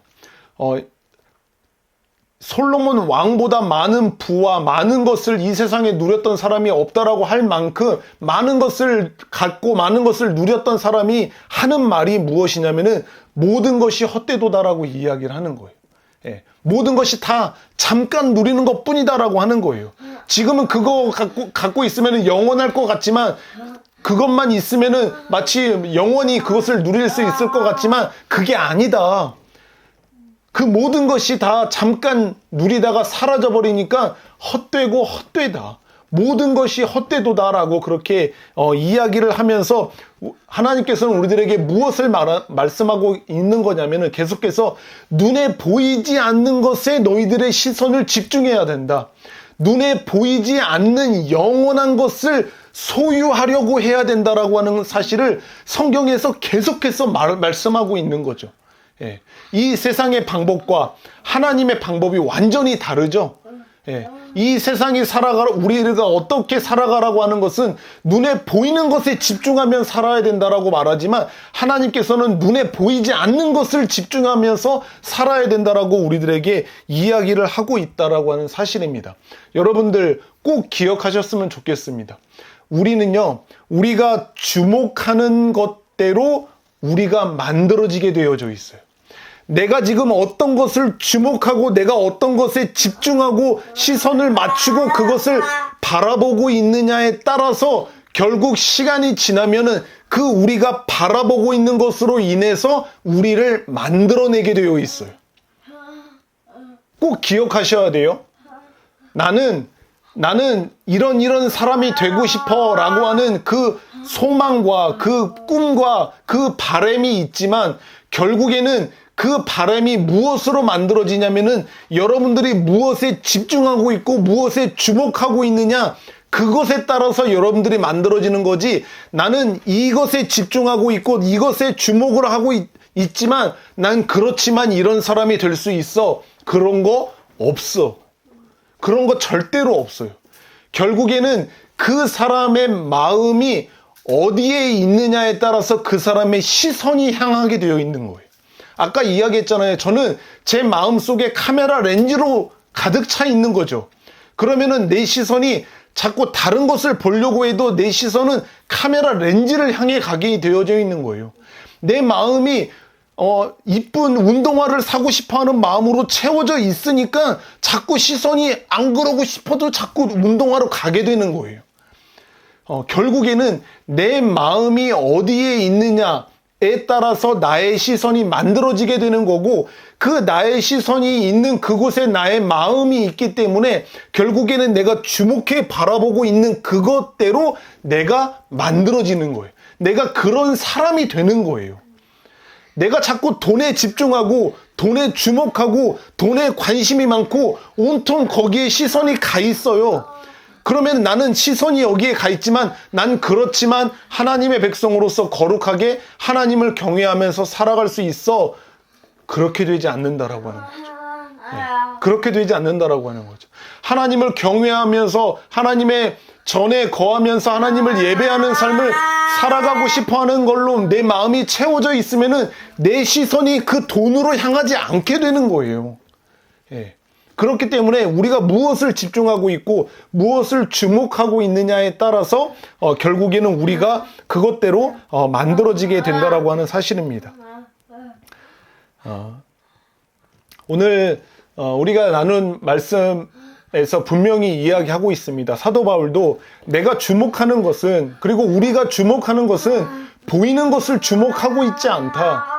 솔로몬 왕보다 많은 부와 많은 것을 이 세상에 누렸던 사람이 없다라고 할 만큼 많은 것을 갖고 많은 것을 누렸던 사람이 하는 말이 무엇이냐면은 모든 것이 헛되도다라고 이야기를 하는 거예요. 예, 모든 것이 다 잠깐 누리는 것 뿐이다라고 하는 거예요. 지금은 그거 갖고 있으면은 영원할 것 같지만 그것만 있으면은 마치 영원히 그것을 누릴 수 있을 것 같지만 그게 아니다. 그 모든 것이 다 잠깐 누리다가 사라져 버리니까 헛되고 헛되다. 모든 것이 헛되도다라고 그렇게 이야기를 하면서 하나님께서는 우리들에게 무엇을 말씀하고 있는 거냐면은 계속해서 눈에 보이지 않는 것에 너희들의 시선을 집중해야 된다. 눈에 보이지 않는 영원한 것을 소유하려고 해야 된다라고 하는 사실을 성경에서 계속해서 말씀하고 있는 거죠. 예, 이 세상의 방법과 하나님의 방법이 완전히 다르죠. 예, 이 세상이 우리가 어떻게 살아가라고 하는 것은 눈에 보이는 것에 집중하면 살아야 된다라고 말하지만 하나님께서는 눈에 보이지 않는 것을 집중하면서 살아야 된다라고 우리들에게 이야기를 하고 있다라고 하는 사실입니다. 여러분들 꼭 기억하셨으면 좋겠습니다. 우리는요, 우리가 주목하는 것대로 우리가 만들어지게 되어져 있어요. 내가 지금 어떤 것을 주목하고 내가 어떤 것에 집중하고 시선을 맞추고 그것을 바라보고 있느냐에 따라서 결국 시간이 지나면은 그 우리가 바라보고 있는 것으로 인해서 우리를 만들어내게 되어 있어요. 꼭 기억하셔야 돼요. 나는 이런 사람이 되고 싶어 라고 하는 그 소망과 그 꿈과 그 바람이 있지만 결국에는 그 바람이 무엇으로 만들어지냐면은 여러분들이 무엇에 집중하고 있고 무엇에 주목하고 있느냐 그것에 따라서 여러분들이 만들어지는 거지. 나는 이것에 집중하고 있고 이것에 주목을 하고 있지만 난 그렇지만 이런 사람이 될 수 있어. 그런 거 없어. 그런 거 절대로 없어요. 결국에는 그 사람의 마음이 어디에 있느냐에 따라서 그 사람의 시선이 향하게 되어 있는 거예요. 아까 이야기했잖아요. 저는 제 마음속에 카메라 렌즈로 가득 차 있는 거죠. 그러면은 내 시선이 자꾸 다른 것을 보려고 해도 내 시선은 카메라 렌즈를 향해 가게 되어져 있는 거예요. 내 마음이 이쁜 운동화를 사고 싶어 하는 마음으로 채워져 있으니까 자꾸 시선이 안 그러고 싶어도 자꾸 운동화로 가게 되는 거예요. 결국에는 내 마음이 어디에 있느냐에 따라서 나의 시선이 만들어지게 되는 거고 그 나의 시선이 있는 그곳에 나의 마음이 있기 때문에 결국에는 내가 주목해 바라보고 있는 그것대로 내가 만들어지는 거예요. 내가 그런 사람이 되는 거예요. 내가 자꾸 돈에 집중하고 돈에 주목하고 돈에 관심이 많고 온통 거기에 시선이 가 있어요. 그러면 나는 시선이 여기에 가 있지만 난 그렇지만 하나님의 백성으로서 거룩하게 하나님을 경외하면서 살아갈 수 있어. 그렇게 되지 않는다라고 하는 거죠. 네. 그렇게 되지 않는다라고 하는 거죠. 하나님을 경외하면서 하나님의 전에 거하면서 하나님을 예배하는 삶을 살아가고 싶어 하는 걸로 내 마음이 채워져 있으면은 내 시선이 그 돈으로 향하지 않게 되는 거예요. 예. 그렇기 때문에 우리가 무엇을 집중하고 있고 무엇을 주목하고 있느냐에 따라서 결국에는 우리가 그것대로 만들어지게 된다라고 하는 사실입니다. 오늘 우리가 나눈 말씀에서 분명히 이야기하고 있습니다. 사도 바울도 내가 주목하는 것은 그리고 우리가 주목하는 것은 보이는 것을 주목하고 있지 않다.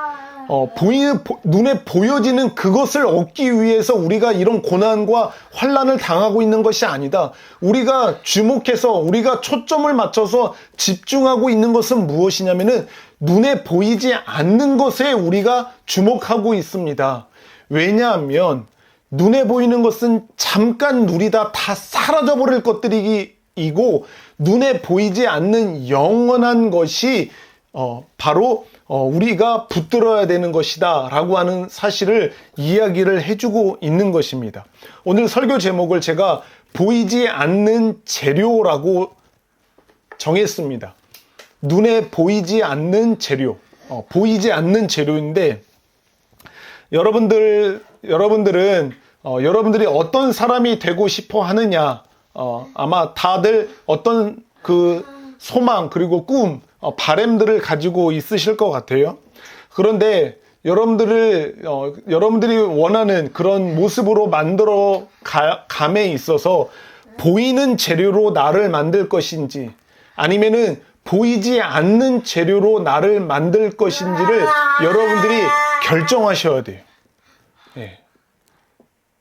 눈에 보여지는 그것을 얻기 위해서 우리가 이런 고난과 환난을 당하고 있는 것이 아니다. 우리가 주목해서 우리가 초점을 맞춰서 집중하고 있는 것은 무엇이냐면은 눈에 보이지 않는 것에 우리가 주목하고 있습니다. 왜냐하면 눈에 보이는 것은 잠깐 누리다 다 사라져버릴 것들이고 눈에 보이지 않는 영원한 것이 바로 우리가 붙들어야 되는 것이다 라고 하는 사실을 이야기를 해주고 있는 것입니다. 오늘 설교 제목을 제가 보이지 않는 재료라고 정했습니다. 눈에 보이지 않는 재료, 보이지 않는 재료인데, 여러분들은 여러분들이 어떤 사람이 되고 싶어 하느냐, 아마 다들 어떤 그 소망 그리고 꿈, 바램들을 가지고 있으실 것 같아요. 그런데 여러분들이 원하는 그런 모습으로 만들어 감에 있어서 보이는 재료로 나를 만들 것인지, 아니면은 보이지 않는 재료로 나를 만들 것인지를 여러분들이 결정하셔야 돼요. 예.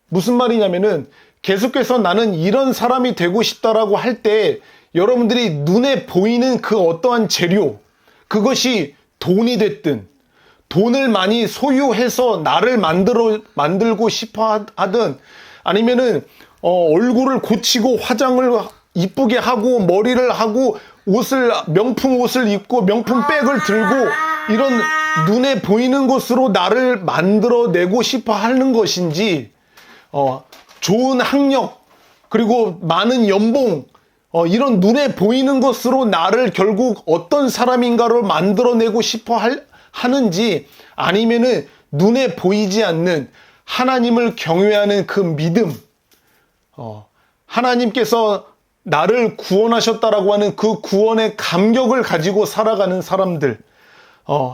무슨 말이냐면은 계속해서 나는 이런 사람이 되고 싶다라고 할 때 여러분들이 눈에 보이는 그 어떠한 재료, 그것이 돈이 됐든, 돈을 많이 소유해서 나를 만들고 싶어 하든, 아니면은 얼굴을 고치고 화장을 이쁘게 하고 머리를 하고 명품 옷을 입고 명품 백을 들고 이런 눈에 보이는 것으로 나를 만들어내고 싶어 하는 것인지, 좋은 학력 그리고 많은 연봉, 이런 눈에 보이는 것으로 나를 결국 어떤 사람인가를 만들어내고 싶어 하는지, 아니면은 눈에 보이지 않는 하나님을 경외하는 그 믿음, 하나님께서 나를 구원하셨다라고 하는 그 구원의 감격을 가지고 살아가는 사람들,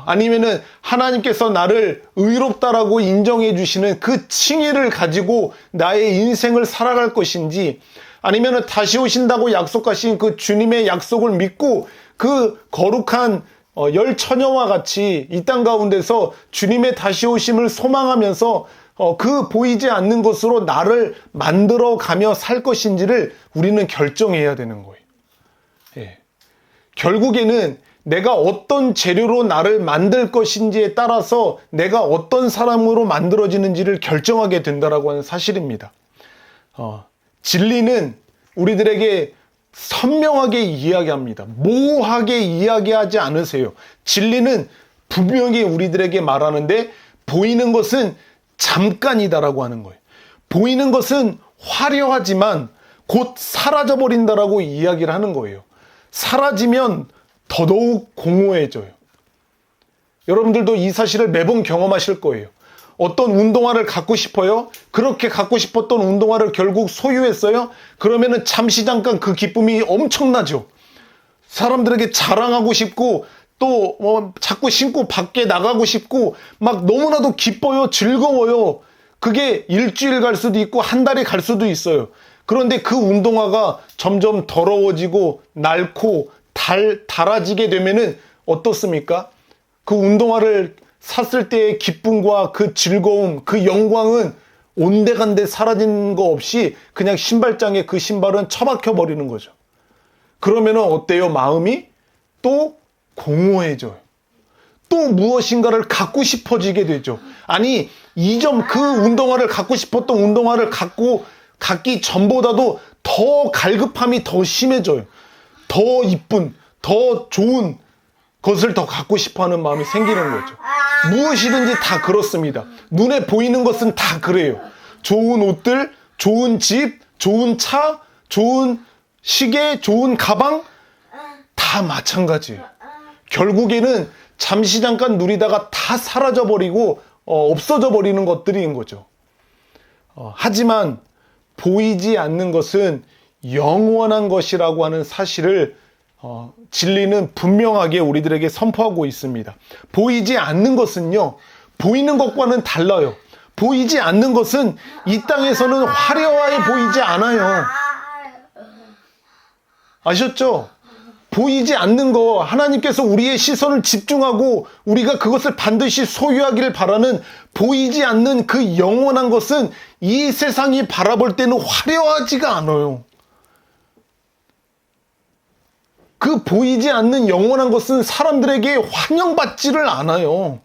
아니면은 하나님께서 나를 의롭다라고 인정해 주시는 그 칭의를 가지고 나의 인생을 살아갈 것인지, 아니면은 다시 오신다고 약속하신 그 주님의 약속을 믿고 그 거룩한 열 처녀와 같이 이 땅 가운데서 주님의 다시 오심을 소망하면서 그 보이지 않는 것으로 나를 만들어 가며 살 것인지를 우리는 결정해야 되는 거예요. 예. 결국에는 내가 어떤 재료로 나를 만들 것인지에 따라서 내가 어떤 사람으로 만들어지는지를 결정하게 된다라고 하는 사실입니다. 진리는 우리들에게 선명하게 이야기합니다. 모호하게 이야기하지 않으세요. 진리는 분명히 우리들에게 말하는데, 보이는 것은 잠깐이다라고 하는 거예요. 보이는 것은 화려하지만 곧 사라져버린다라고 이야기를 하는 거예요. 사라지면 더더욱 공허해져요. 여러분들도 이 사실을 매번 경험하실 거예요. 어떤 운동화를 갖고 싶어요? 그렇게 갖고 싶었던 운동화를 결국 소유했어요? 그러면은 잠깐 그 기쁨이 엄청나죠. 사람들에게 자랑하고 싶고, 또 자꾸 신고 밖에 나가고 싶고, 막 너무나도 기뻐요. 즐거워요. 그게 일주일 갈 수도 있고 한 달이 갈 수도 있어요. 그런데 그 운동화가 점점 더러워지고 낡고 닳아지게 되면은 어떻습니까? 그 운동화를 샀을 때의 기쁨과 그 즐거움, 그 영광은 온데간데 사라진 거 없이 그냥 신발장에 그 신발은 처박혀 버리는 거죠. 그러면은 어때요? 마음이 또 공허해져요. 또 무엇인가를 갖고 싶어지게 되죠. 아니, 그 운동화를 갖고 싶었던 운동화를 갖기 전보다도 더 갈급함이 더 심해져요. 더 이쁜, 더 좋은 것을 더 갖고 싶어 하는 마음이 생기는 거죠. 무엇이든지 다 그렇습니다. 눈에 보이는 것은 다 그래요. 좋은 옷들, 좋은 집, 좋은 차, 좋은 시계, 좋은 가방, 다 마찬가지예요. 결국에는 잠깐 누리다가 다 사라져버리고 없어져 버리는 것들인 거죠. 하지만 보이지 않는 것은 영원한 것이라고 하는 사실을 진리는 분명하게 우리들에게 선포하고 있습니다. 보이지 않는 것은요, 보이는 것과는 달라요. 보이지 않는 것은 이 땅에서는 화려하게 보이지 않아요. 아셨죠? 보이지 않는 거, 하나님께서 우리의 시선을 집중하고 우리가 그것을 반드시 소유하기를 바라는 보이지 않는 그 영원한 것은 이 세상이 바라볼 때는 화려하지가 않아요. 그 보이지 않는 영원한 것은 사람들에게 환영받지를 않아요.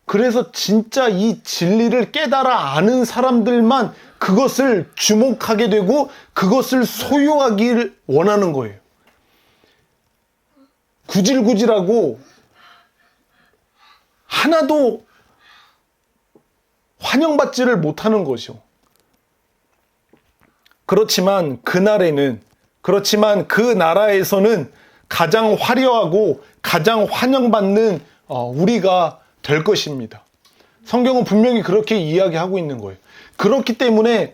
그래서 진짜 이 진리를 깨달아 아는 사람들만 그것을 주목하게 되고 그것을 소유하기를 원하는 거예요. 구질구질하고 하나도 환영받지를 못하는 것이요. 그렇지만 그 나라에서는 가장 화려하고 가장 환영받는 우리가 될 것입니다. 성경은 분명히 그렇게 이야기하고 있는 거예요. 그렇기 때문에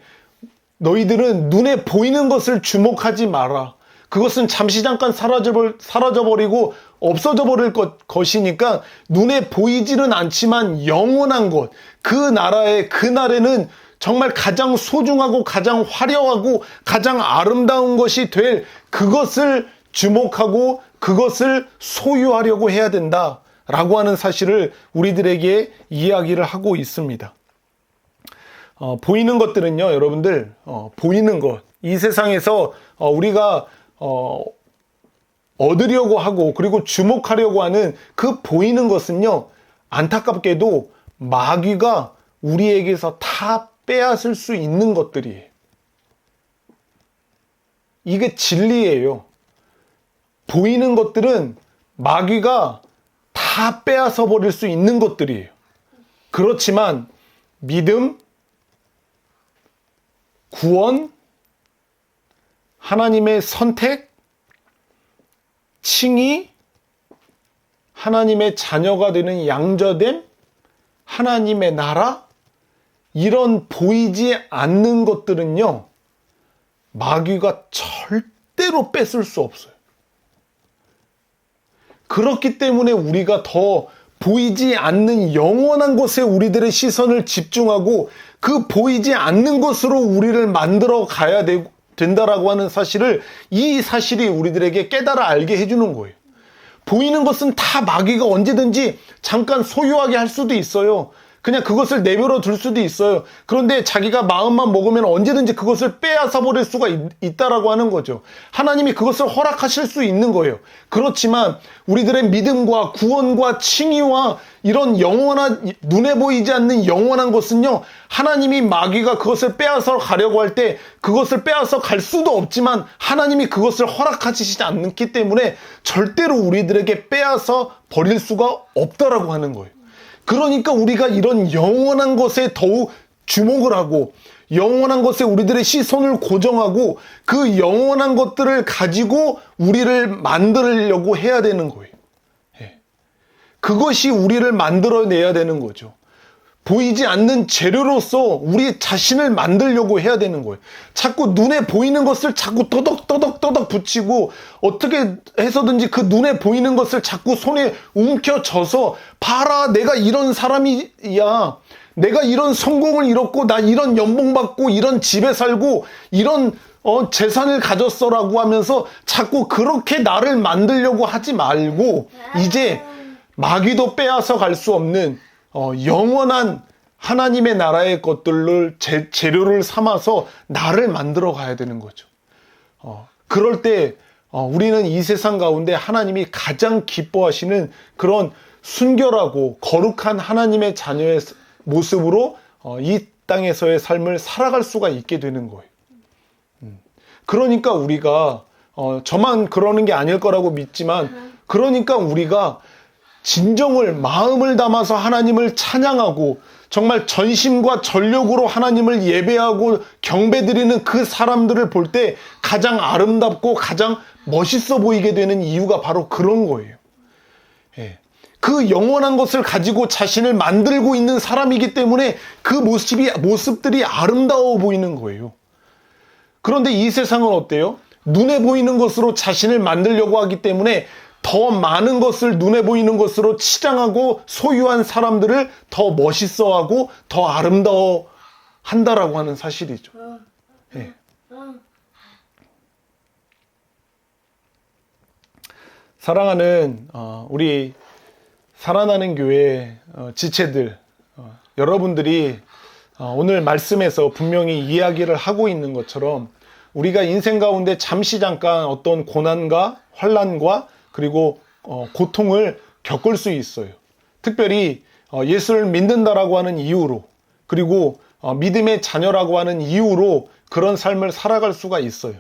너희들은 눈에 보이는 것을 주목하지 마라. 그것은 잠시 잠깐 사라져버리고 없어져 버릴 것이니까 눈에 보이지는 않지만 영원한 것, 그 날에는 정말 가장 소중하고 가장 화려하고 가장 아름다운 것이 될 그것을 주목하고 그것을 소유하려고 해야 된다라고 하는 사실을 우리들에게 이야기를 하고 있습니다. 보이는 것들은요, 여러분들, 보이는 것, 이 세상에서 우리가 얻으려고 하고 그리고 주목하려고 하는 그 보이는 것은요, 안타깝게도 마귀가 우리에게서 다 빼앗을 수 있는 것들이에요. 이게 진리예요. 보이는 것들은 마귀가 다 빼앗아 버릴 수 있는 것들이에요. 그렇지만 믿음, 구원, 하나님의 선택, 칭의, 하나님의 자녀가 되는 양자됨, 하나님의 나라, 이런 보이지 않는 것들은요, 마귀가 절대로 뺏을 수 없어요. 그렇기 때문에 우리가 더 보이지 않는 영원한 것에 우리들의 시선을 집중하고 그 보이지 않는 것으로 우리를 만들어 가야 된다라고 하는 사실을, 이 사실이 우리들에게 깨달아 알게 해주는 거예요. 보이는 것은 다 마귀가 언제든지 잠깐 소유하게 할 수도 있어요. 그냥 그것을 내버려 둘 수도 있어요. 그런데 자기가 마음만 먹으면 언제든지 그것을 빼앗아 버릴 수가 있다라고 하는 거죠. 하나님이 그것을 허락하실 수 있는 거예요. 그렇지만 우리들의 믿음과 구원과 칭의와 이런 영원한, 눈에 보이지 않는 영원한 것은요, 하나님이 마귀가 그것을 빼앗아 가려고 할 때 그것을 빼앗아 갈 수도 없지만 하나님이 그것을 허락하시지 않기 때문에 절대로 우리들에게 빼앗아 버릴 수가 없다라고 하는 거예요. 그러니까 우리가 이런 영원한 것에 더욱 주목을 하고 영원한 것에 우리들의 시선을 고정하고 그 영원한 것들을 가지고 우리를 만들려고 해야 되는 거예요. 그것이 우리를 만들어내야 되는 거죠. 보이지 않는 재료로서 우리 자신을 만들려고 해야 되는 거예요. 자꾸 눈에 보이는 것을 자꾸 떠덕떠덕 붙이고 어떻게 해서든지 그 눈에 보이는 것을 자꾸 손에 움켜져서, 봐라, 내가 이런 사람이야, 내가 이런 성공을 이뤘고 나 이런 연봉 받고 이런 집에 살고 이런 재산을 가졌어라고 하면서 자꾸 그렇게 나를 만들려고 하지 말고, 이제 마귀도 빼앗아 갈 수 없는 영원한 하나님의 나라의 것들을 재료를 삼아서 나를 만들어 가야 되는 거죠. 그럴 때 우리는 이 세상 가운데 하나님이 가장 기뻐하시는 그런 순결하고 거룩한 하나님의 자녀의 모습으로 이 땅에서의 삶을 살아갈 수가 있게 되는 거예요. 그러니까 우리가 저만 그러는 게 아닐 거라고 믿지만, 그러니까 우리가 진정을, 마음을 담아서 하나님을 찬양하고 정말 전심과 전력으로 하나님을 예배하고 경배드리는 그 사람들을 볼 때 가장 아름답고 가장 멋있어 보이게 되는 이유가 바로 그런 거예요. 그 영원한 것을 가지고 자신을 만들고 있는 사람이기 때문에 그 모습들이 아름다워 보이는 거예요. 그런데 이 세상은 어때요? 눈에 보이는 것으로 자신을 만들려고 하기 때문에 더 많은 것을 눈에 보이는 것으로 치장하고 소유한 사람들을 더 멋있어하고 더 아름다워 한다라고 하는 사실이죠. 예. 사랑하는 우리 살아나는 교회 지체들, 여러분들이 오늘 말씀에서 분명히 이야기를 하고 있는 것처럼 우리가 인생 가운데 잠시 잠깐 어떤 고난과 환난과 그리고 고통을 겪을 수 있어요. 특별히 예수를 믿는다라고 하는 이유로, 그리고 믿음의 자녀라고 하는 이유로 그런 삶을 살아갈 수가 있어요.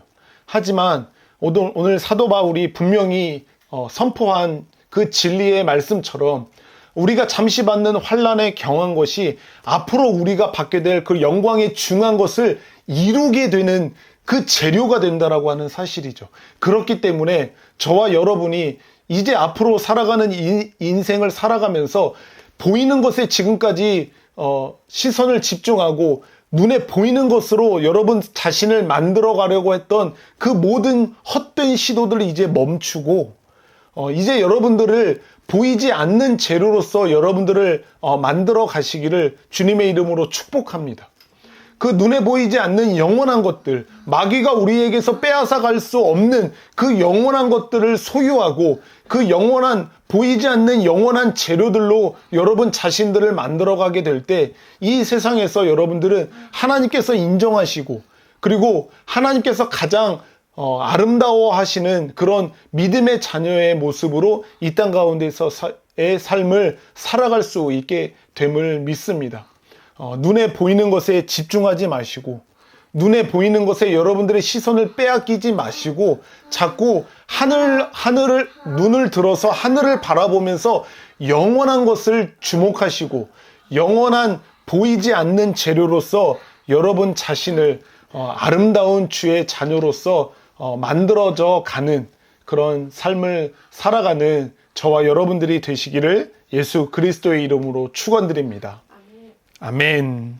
하지만 오늘 사도 바울이 분명히 선포한 그 진리의 말씀처럼 우리가 잠시 받는 환난에 경한 것이 앞으로 우리가 받게 될 그 영광의 중한 것을 이루게 되는 그 재료가 된다라고 하는 사실이죠. 그렇기 때문에 저와 여러분이 이제 앞으로 살아가는 인생을 살아가면서 보이는 것에 지금까지 시선을 집중하고 눈에 보이는 것으로 여러분 자신을 만들어 가려고 했던 그 모든 헛된 시도들을 이제 멈추고 이제 여러분들을 보이지 않는 재료로서 여러분들을 만들어 가시기를 주님의 이름으로 축복합니다. 그 눈에 보이지 않는 영원한 것들, 마귀가 우리에게서 빼앗아 갈 수 없는 그 영원한 것들을 소유하고 그 영원한, 보이지 않는 영원한 재료들로 여러분 자신들을 만들어 가게 될 때 이 세상에서 여러분들은 하나님께서 인정하시고 그리고 하나님께서 가장 아름다워 하시는 그런 믿음의 자녀의 모습으로 이 땅 가운데서의 삶을 살아갈 수 있게 됨을 믿습니다. 눈에 보이는 것에 집중하지 마시고 눈에 보이는 것에 여러분들의 시선을 빼앗기지 마시고 자꾸 하늘을 눈을 들어서 하늘을 바라보면서 영원한 것을 주목하시고 영원한 보이지 않는 재료로서 여러분 자신을 아름다운 주의 자녀로서 만들어져 가는 그런 삶을 살아가는 저와 여러분들이 되시기를 예수 그리스도의 이름으로 축원드립니다. 아멘.